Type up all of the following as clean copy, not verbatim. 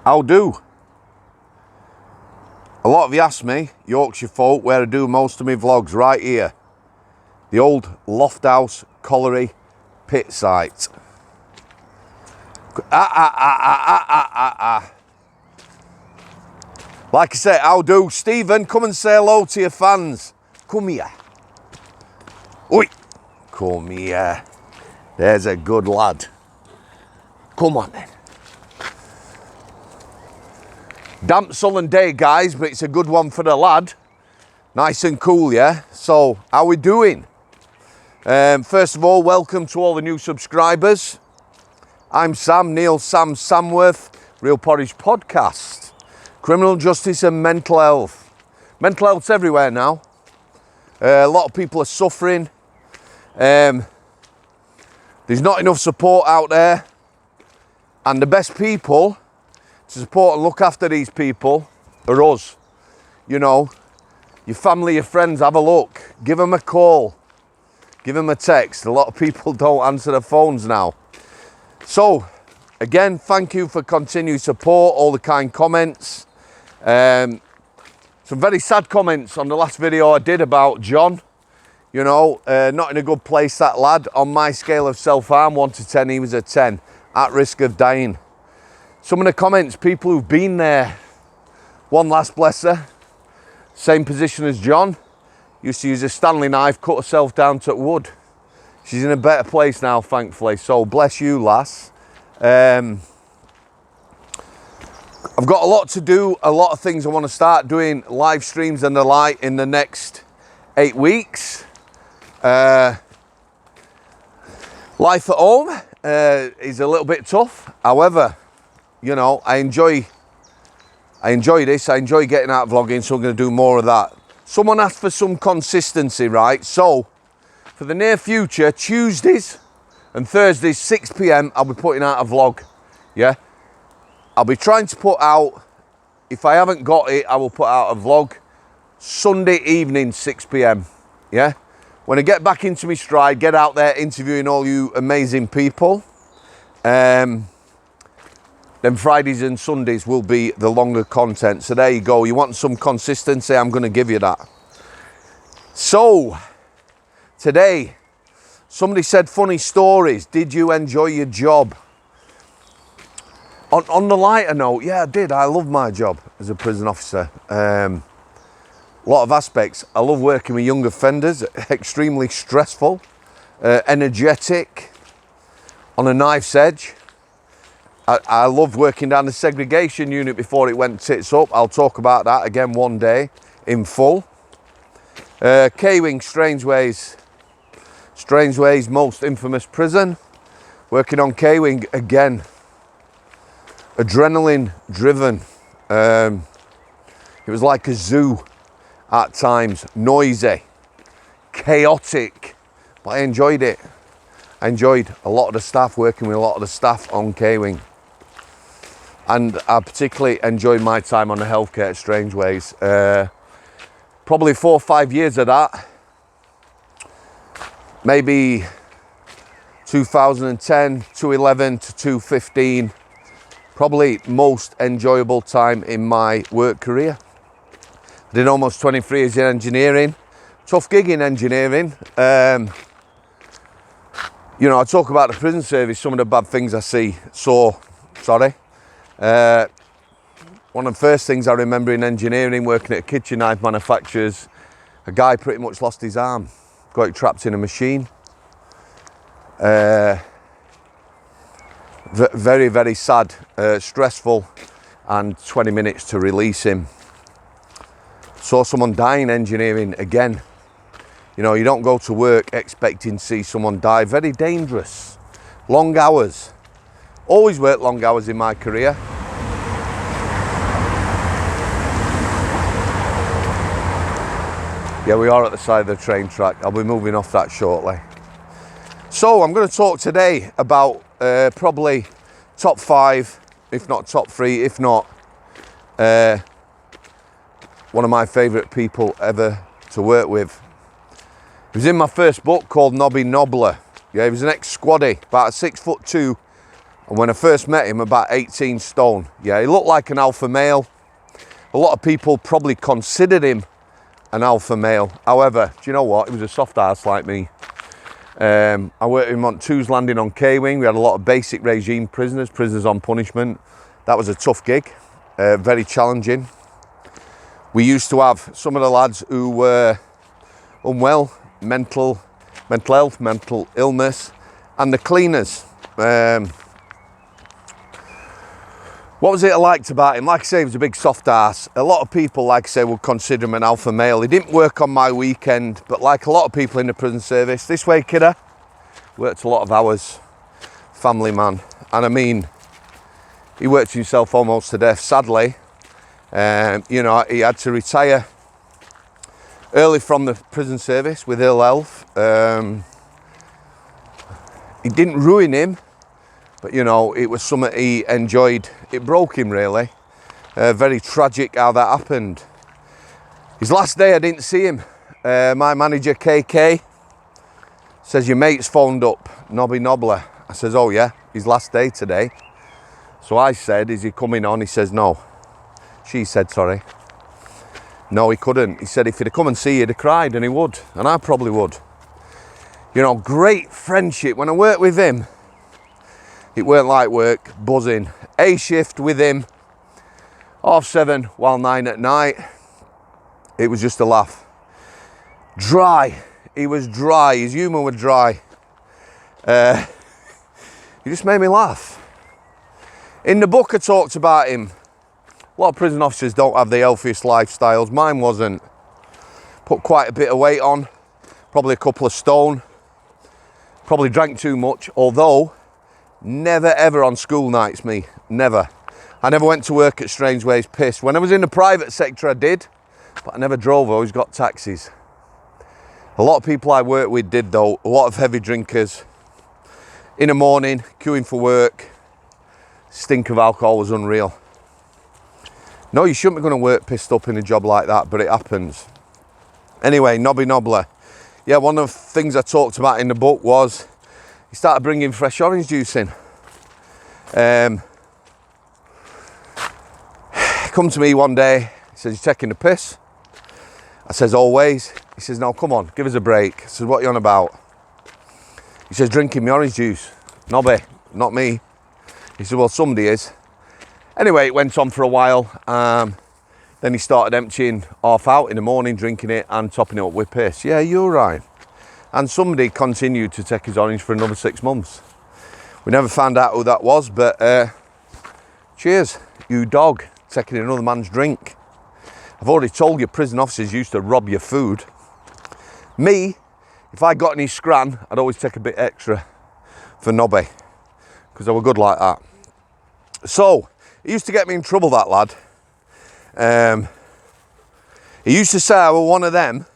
How do? A lot of you ask me, Yorkshire folk, where I do most of my vlogs, right here. The old loft house colliery pit site. Like I say, how do? Stephen, come and say hello to your fans. Come here. Oi, come here. There's a good lad. Come on then. Damp sullen day, guys, but it's a good one for the lad. Nice and cool, yeah? So, how we doing? First of all, welcome to all the new subscribers. I'm Sam, Neil Sam Samworth, Real Porridge Podcast. Criminal justice and mental health. Mental health's everywhere now. A lot of people are suffering. There's not enough support out there. And the best people to support and look after these people are us. You know, your family, your friends, have a look. Give them a call. Give them a text. A lot of people don't answer their phones now. So, again, thank you for continued support, all the kind comments. Some very sad comments on the last video I did about John. You know, not in a good place, that lad. On my scale of self-harm, 1 to 10, he was a 10, at risk of dying. Some of the comments, people who've been there. One last blesser, same position as John. Used to use a Stanley knife, cut herself down to wood. She's in a better place now, thankfully. So bless you, lass. I've got a lot to do, a lot of things I want to start doing, live streams and the like in the next 8 weeks. Life at home is a little bit tough. However, you know, I enjoy this. I enjoy getting out vlogging, so I'm going to do more of that. Someone asked for some consistency, right? So, for the near future, Tuesdays and Thursdays, 6 PM, I'll be putting out a vlog, yeah? I'll be trying to put out, if I haven't got it, I will put out a vlog Sunday evening, 6 PM, yeah? When I get back into my stride, get out there interviewing all you amazing people. Then Fridays and Sundays will be the longer content. So there you go. You want some consistency? I'm going to give you that. So, today, somebody said funny stories. Did you enjoy your job? On the lighter note, yeah, I did. I love my job as a prison officer. A lot of aspects. I love working with young offenders. Extremely stressful, energetic, on a knife's edge. I love working down the segregation unit before it went tits up. I'll talk about that again one day in full. K-Wing, Strangeways, most infamous prison. Working on K-Wing again. Adrenaline driven. It was like a zoo at times. Noisy, chaotic, but I enjoyed it. I enjoyed a lot of the staff, working with a lot of the staff on K-Wing. And I particularly enjoyed my time on the healthcare at Strangeways. Probably 4 or 5 years of that. Maybe 2010, 2011 to 2015. Probably most enjoyable time in my work career. I did almost 23 years in engineering. Tough gig in engineering. You know, I talk about the prison service, some of the bad things I see. One of the first things I remember in engineering, working at a kitchen knife manufacturers, a guy pretty much lost his arm, got it trapped in a machine. Very, very sad, stressful, and 20 minutes to release him. Saw someone die in engineering again. You know, you don't go to work expecting to see someone die. Very dangerous. Long hours. Always worked long hours in my career. Yeah, we are at the side of the train track. I'll be moving off that shortly. So I'm going to talk today about probably top 5, if not top 3, if not one of my favourite people ever to work with. He was in my first book called Knobby, Knobbler. Yeah, he was an ex-squaddy, about 6'2", And when I first met him, about 18 stone. Yeah, he looked like an alpha male. A lot of people probably considered him an alpha male. However, do you know what? He was a soft ass like me. I worked with him on Two's Landing on K-Wing. We had a lot of basic regime prisoners on punishment. That was a tough gig, very challenging. We used to have some of the lads who were unwell, mental health, mental illness, and the cleaners. What was it I liked about him? Like I say, he was a big soft ass. A lot of people, like I say, would consider him an alpha male. He didn't work on my weekend, but like a lot of people in the prison service, this way, kidder, worked a lot of hours, family man. And I mean, he worked himself almost to death, sadly. You know, he had to retire early from the prison service with ill health. It didn't ruin him, but you know, it was something he enjoyed. It broke him really. Very tragic how that happened. His last day I didn't see him. My manager KK says, your mate's phoned up, Knobby Knobbler. I says, oh yeah, his last day today. So I said, is he coming on? He says, no. She said, sorry. No, he couldn't. He said if he'd have come and see you, he'd have cried, and he would, and I probably would. You know, great friendship. When I worked with him, it weren't like work, buzzing. A shift with him, 7:30 while 9 at night. It was just a laugh. Dry. He was dry. His humour was dry. He just made me laugh. In the book I talked about him. A lot of prison officers don't have the healthiest lifestyles. Mine wasn't. Put quite a bit of weight on. Probably a couple of stone. Probably drank too much, although never ever on school nights, me, never. I never went to work at Strangeways pissed. When I was in the private sector I did, but I never drove, I always got taxis. A lot of people I worked with did though, a lot of heavy drinkers. In the morning, queuing for work, stink of alcohol was unreal. No, you shouldn't be going to work pissed up in a job like that, but it happens. Anyway, Knobby Knobbler. Yeah, one of the things I talked about in the book was he started bringing fresh orange juice in. Come to me one day, he says, you taking the piss? I says, always. He says, no, come on, give us a break. I says, what are you on about? He says, drinking my orange juice. Knobby, not me. He said, well, somebody is. Anyway, it went on for a while. Then he started emptying half out in the morning, drinking it and topping it up with piss. Yeah, you're right. And somebody continued to take his orange for another 6 months. We never found out who that was, but cheers, you dog, taking another man's drink. I've already told you prison officers used to rob your food. Me, if I got any scran, I'd always take a bit extra for Knobby, because they were good like that. So, he used to get me in trouble, that lad. He used to say I were one of them.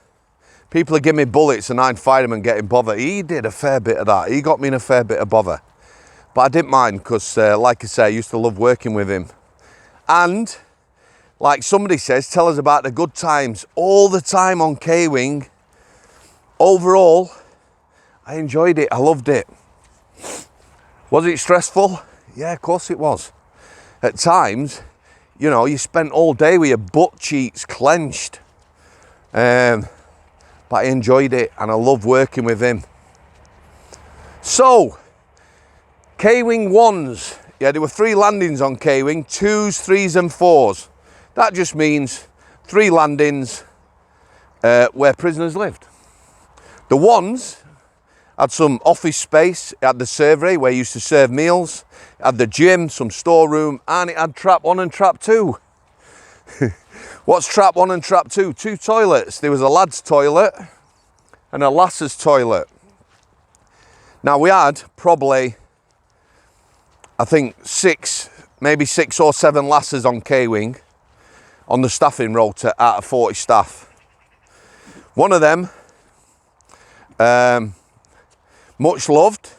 People would give me bullets and I'd fight them and get in bother. He did a fair bit of that. He got me in a fair bit of bother. But I didn't mind because, like I say, I used to love working with him. And, like somebody says, tell us about the good times. All the time on K-Wing. Overall, I enjoyed it. I loved it. Was it stressful? Yeah, of course it was. At times, you know, you spent all day with your butt cheeks clenched. But I enjoyed it and I love working with him. So, K-Wing 1s. Yeah, there were 3 landings on K-Wing, 2s, 3s and 4s. That just means 3 landings where prisoners lived. The 1s had some office space, it had the servery where you used to serve meals, it had the gym, some storeroom, and it had trap 1 and trap 2. What's trap 1 and trap 2? 2 toilets. There was a lad's toilet and a lass's toilet. Now we had probably, I think 6, maybe 6 or 7 lasses on K-Wing on the staffing rota out of 40 staff. One of them, much loved.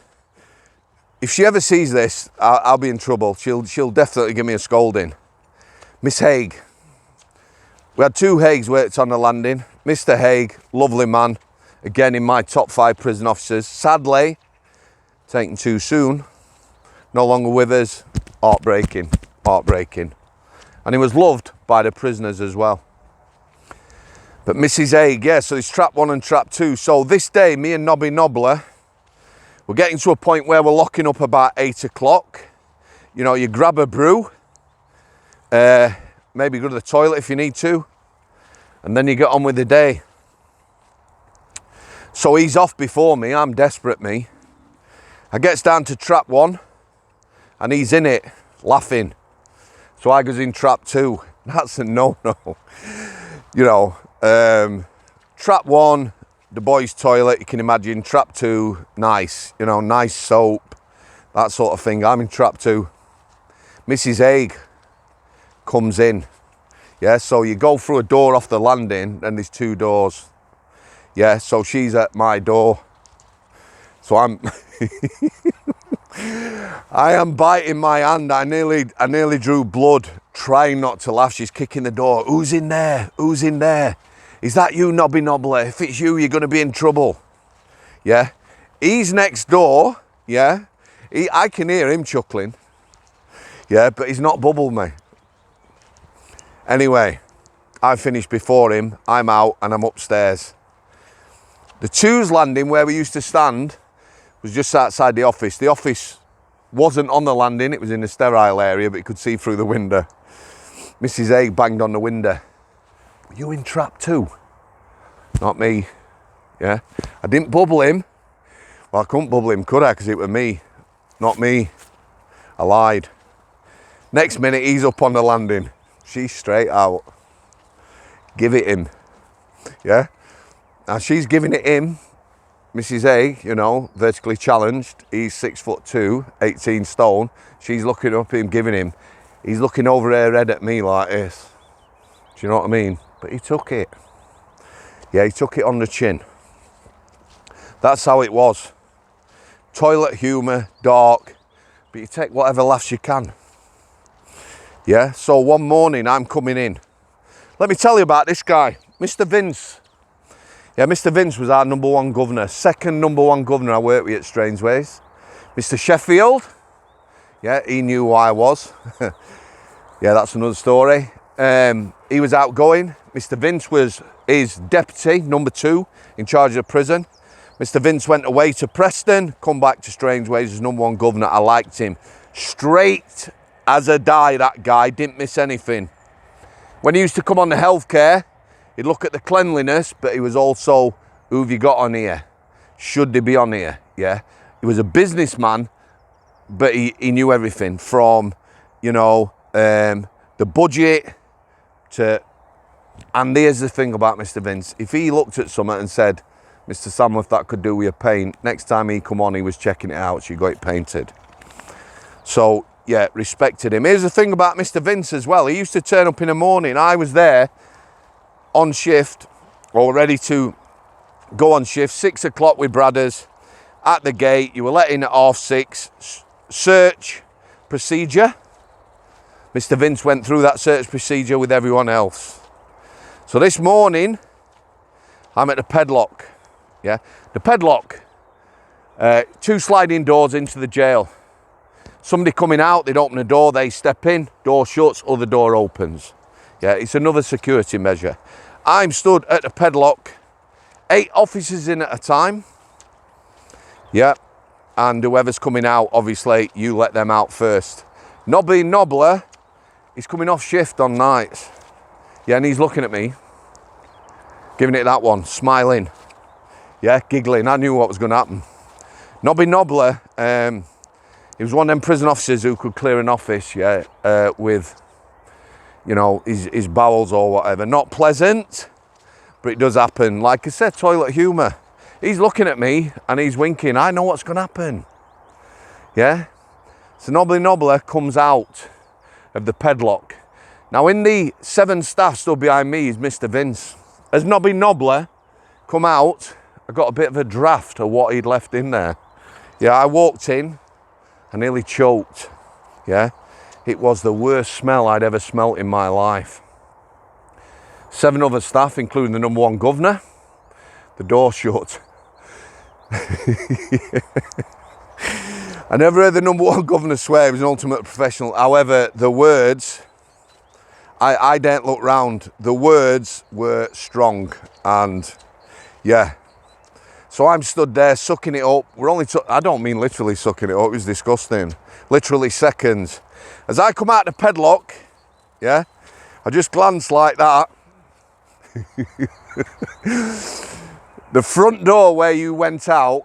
If she ever sees this, I'll be in trouble. She'll definitely give me a scolding. Miss Haig. We had 2 Haigs worked on the landing. Mr. Haig, lovely man. Again, in my top 5 prison officers. Sadly, taken too soon. no longer with us. Heartbreaking, heartbreaking. And he was loved by the prisoners as well. But Mrs. Haig, yeah, so it's trap 1 and trap 2. So this day, me and Knobby Knobbler, we're getting to a point where we're locking up about 8 o'clock. You know, you grab a brew, maybe go to the toilet if you need to, and then you get on with the day. So he's off before me, I'm desperate, me. I gets down to trap 1, and he's in it, laughing. So I goes in trap 2. That's a no-no. You know, trap 1, the boys' toilet, you can imagine. Trap 2, nice, you know, nice soap, that sort of thing. I'm in trap 2. Mrs. Haig comes in. Yeah, so you go through a door off the landing, and there's 2 doors. Yeah, so she's at my door. So I'm I am biting my hand. I nearly drew blood, trying not to laugh. She's kicking the door. Who's in there? Who's in there? Is that you, Knobby Knobbler? If it's you, you're going to be in trouble. Yeah. He's next door. Yeah. I can hear him chuckling. Yeah, but he's not bubbled me. Anyway, I finished before him. I'm out and I'm upstairs. The 2's landing, where we used to stand, was just outside the office. The office wasn't on the landing. It was in the sterile area, but you could see through the window. Mrs. Haig banged on the window. Were you in trap 2? Not me. Yeah. I didn't bubble him. Well, I couldn't bubble him, could I? Because it was me. Not me. I lied. Next minute, he's up on the landing. She's straight out. Give it him. Yeah. Now she's giving it him. Mrs. Haig, you know, vertically challenged. He's 6'2", 18 stone. She's looking up him, giving him. He's looking over her head at me like this. Do you know what I mean? But he took it. Yeah, he took it on the chin. That's how it was. Toilet humour, dark, but you take whatever laughs you can. Yeah, so one morning I'm coming in. Let me tell you about this guy, Mr. Vince. Yeah, Mr. Vince was our #1 governor, second #1 governor I worked with at Strangeways. Mr. Sheffield, yeah, he knew who I was. Yeah, that's another story. He was outgoing. Mr. Vince was his deputy, #2, in charge of the prison. Mr. Vince went away to Preston, come back to Strangeways as #1 governor. I liked him. Straight as a die, that guy, didn't miss anything. When he used to come on the healthcare, he'd look at the cleanliness, but he was also, who have you got on here? Should they be on here? Yeah. He was a businessman, but he knew everything from, you know, the budget to, and here's the thing about Mr. Vince. If he looked at something and said, Mr. Samworth, that could do with your paint, next time he come on, he was checking it out, so you got it painted. So, yeah, respected him. Here's the thing about Mr. Vince as well. He used to turn up in the morning. I was there on shift, or ready to go on shift, 6 o'clock with Bradders at the gate. You were let in at 6:30. Search procedure. Mr. Vince went through that search procedure with everyone else. So this morning, I'm at the padlock. Yeah, the padlock. 2 sliding doors into the jail. Somebody coming out, they'd open the door, they step in, door shuts, other door opens. Yeah, it's another security measure. I'm stood at the padlock, 8 officers in at a time. Yeah, and whoever's coming out, obviously, you let them out first. Knobby Knobbler is coming off shift on nights. Yeah, and he's looking at me, giving it that one, smiling. Yeah, giggling. I knew what was going to happen. Knobby Knobbler, he was one of them prison officers who could clear an office, yeah, with, you know, his bowels or whatever. Not pleasant, but it does happen. Like I said, toilet humour. He's looking at me and he's winking. I know what's going to happen. Yeah? So Knobby Knobbler comes out of the padlock. Now, in the 7 staff stood behind me is Mr. Vince. As Knobby Knobbler come out, I got a bit of a draft of what he'd left in there. Yeah, I walked in, I nearly choked. Yeah? It was the worst smell I'd ever smelt in my life. 7 other staff, including the #1 governor. The door shut. I never heard the #1 governor swear he was an ultimate professional. However, the words, I didn't look round. The words were strong, and yeah. So I'm stood there sucking it up. We're only, I don't mean literally sucking it up, it was disgusting. Literally seconds. As I come out the padlock, yeah, I just glanced like that. The front door where you went out,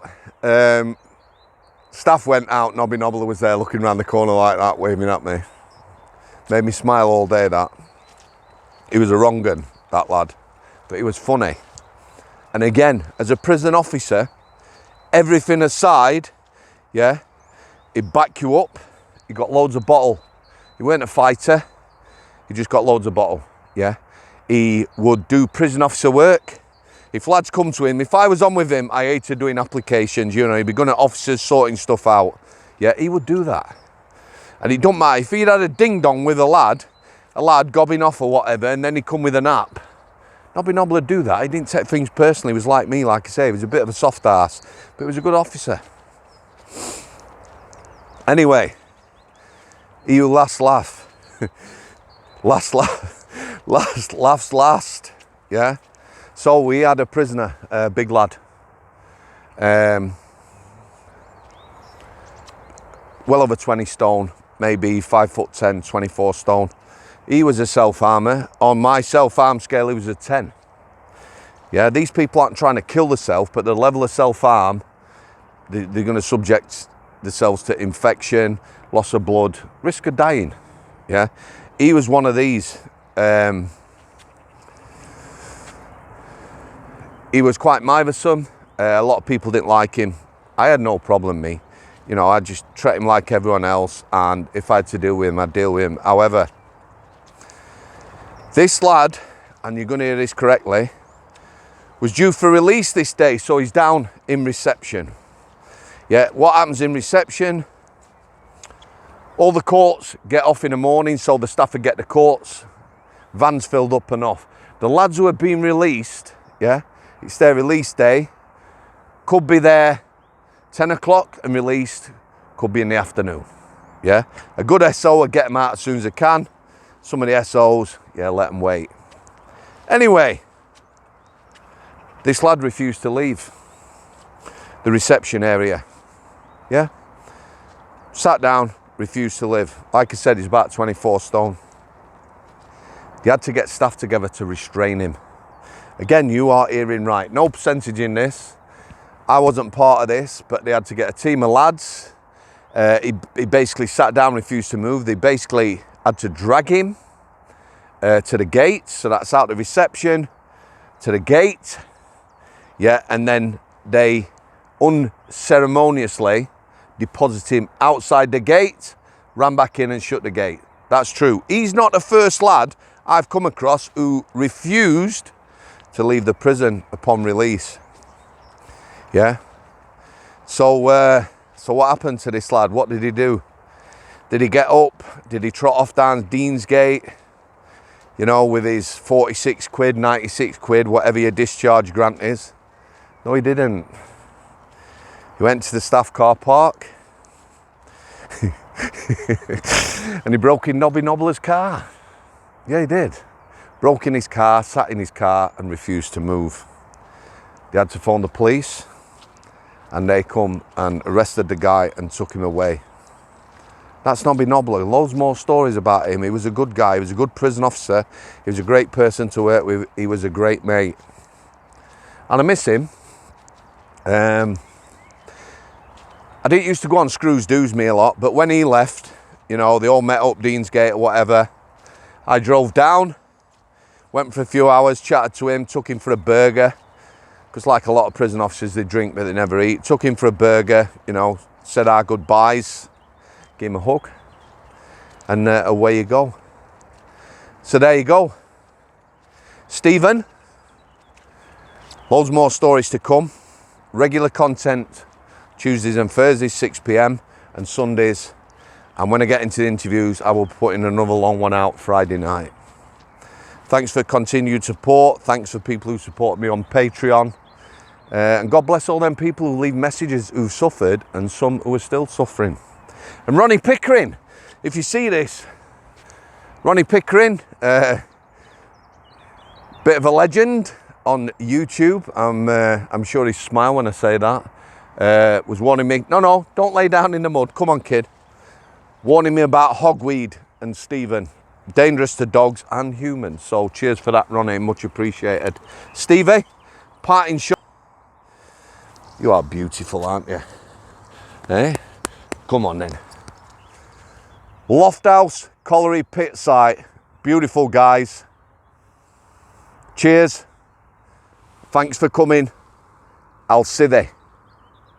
staff went out, Knobby Knobbler was there looking around the corner like that, waving at me. Made me smile all day, that. He was a wrong un, that lad, but he was funny. And again, as a prison officer, everything aside, yeah, he'd back you up. He got loads of bottle. He weren't a fighter. He just got loads of bottle, yeah. He would do prison officer work. If lads come to him, if I was on with him, I hated doing applications, you know, he'd be going to officers sorting stuff out. Yeah, he would do that. And it don't matter, if he'd had a ding-dong with a lad gobbing off or whatever, and then he'd come with an app, Knobby Knobbler would do that. He didn't take things personally. He was like me, like I say, he was a bit of a soft ass, but he was a good officer. Anyway, he who last laugh. last laughs last, yeah. So we had a prisoner, a big lad, well over 20 stone, maybe 5'10", 24 stone. He was a self-harmer. On my self-harm scale, he was a 10. Yeah, these people aren't trying to kill themselves, but the level of self-harm, they're going to subject themselves to infection, loss of blood, risk of dying. Yeah, he was one of these. He was quite mithersome. A lot of people didn't like him. I had no problem, me. You know, I just treat him like everyone else, and if I had to deal with him, I'd deal with him. However, this lad, and you're going to hear this correctly, was due for release this day, so he's down in reception. Yeah, what happens in reception? All the courts get off in the morning, so the staff would get the courts, vans filled up and off. The lads who are being released, yeah, it's their release day, could be there 10 o'clock and released, could be in the afternoon. Yeah, a good SO will get them out as soon as they can. Some of the SOs, yeah, let them wait. Anyway, this lad refused to leave the reception area. Yeah, sat down, refused to leave. Like I said, he's about 24 stone. They had to get staff together to restrain him. Again, you are hearing right. No percentage in this. I wasn't part of this, but they had to get a team of lads. He basically sat down, refused to move. They basically had to drag him to the gate. So that's out the reception to the gate. Yeah, and then they unceremoniously deposited him outside the gate, ran back in and shut the gate. That's true. He's not the first lad I've come across who refused to leave the prison upon release. Yeah. So what happened to this lad? What did he do? Did he get up? Did he trot off down Deansgate? You know, with his 46 quid, 96 quid, whatever your discharge grant is? No, he didn't. He went to the staff car park and he broke in Knobby Knobbler's car. Yeah, he did. Broke in his car, sat in his car and refused to move. They had to phone the police and they come and arrested the guy and took him away. That's Knobby Knobbler. Loads more stories about him. He was a good guy. He was a good prison officer. He was a great person to work with. He was a great mate. And I miss him. I didn't used to go on Screws Do's me a lot, but when he left, you know, they all met up Deansgate or whatever. I drove down, went for a few hours, chatted to him, took him for a burger. Because like a lot of prison officers, they drink but they never eat. Took him for a burger, you know, said our goodbyes, gave him a hug, and away you go. So there you go. Stephen, loads more stories to come. Regular content Tuesdays and Thursdays, 6 p.m, and Sundays. And when I get into the interviews, I will put in another long one out Friday night. Thanks for continued support. Thanks for people who support me on Patreon. And God bless all them people who leave messages who've suffered and some who are still suffering. And Ronnie Pickering, if you see this, Ronnie Pickering, bit of a legend on YouTube. I'm sure he'll smile when I say that. Was warning me, no, don't lay down in the mud. Come on, kid. Warning me about hogweed and Stephen. Dangerous to dogs and humans. So cheers for that, Ronnie. Much appreciated. Stevie, parting shot. You are beautiful, aren't you? Eh? Come on then. Lofthouse Colliery Pit Site. Beautiful, guys. Cheers. Thanks for coming. I'll see you.